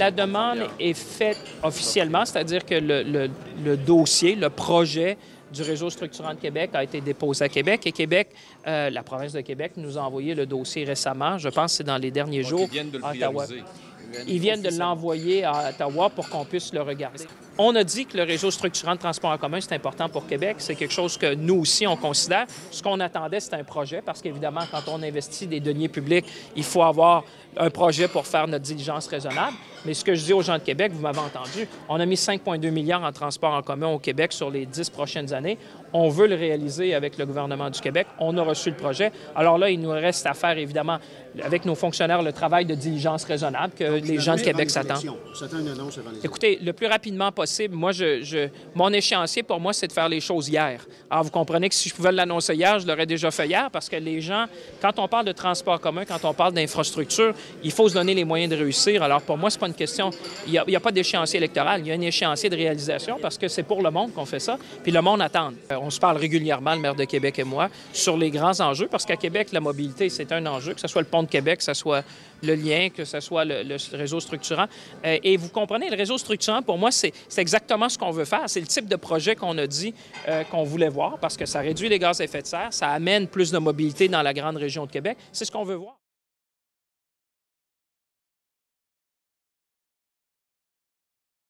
La demande est faite officiellement, c'est-à-dire que le dossier, le projet du réseau structurant de Québec a été déposé à Québec et Québec, la province de Québec nous a envoyé le dossier récemment, je pense que c'est dans les derniers jours, ils viennent de le à Ottawa. finaliser. Ils viennent de l'envoyer à Ottawa pour qu'on puisse le regarder. On a dit que le réseau structurant de transport en commun, c'est important pour Québec. C'est quelque chose que nous aussi, on considère. Ce qu'on attendait, c'est un projet, parce qu'évidemment, quand on investit des deniers publics, il faut avoir un projet pour faire notre diligence raisonnable. Mais ce que je dis aux gens de Québec, vous m'avez entendu, on a mis 5,2 milliards en transport en commun au Québec sur les 10 prochaines années. On veut le réaliser avec le gouvernement du Québec. On a reçu le projet. Alors là, il nous reste à faire, évidemment, avec nos fonctionnaires, le travail de diligence raisonnable que les gens de Québec s'attendent. Écoutez, le plus rapidement possible, moi, mon échéancier, pour moi, c'est de faire les choses hier. Alors, vous comprenez que si je pouvais l'annoncer hier, je l'aurais déjà fait hier, parce que les gens, quand on parle de transport commun, quand on parle d'infrastructure, il faut se donner les moyens de réussir. Alors, pour moi, c'est pas une question... Il n'y a pas d'échéancier électoral, il y a un échéancier de réalisation, parce que c'est pour le monde qu'on fait ça, puis le monde attend. On se parle régulièrement, le maire de Québec et moi, sur les grands enjeux, parce qu'à Québec, la mobilité, c'est un enjeu, que ce soit le pont de Québec, que ce soit le lien, que ce soit le réseau structurant. Et vous comprenez, le réseau structurant, pour moi, c'est exactement ce qu'on veut faire. C'est le type de projet qu'on a dit qu'on voulait voir, parce que ça réduit les gaz à effet de serre, ça amène plus de mobilité dans la grande région de Québec. C'est ce qu'on veut voir.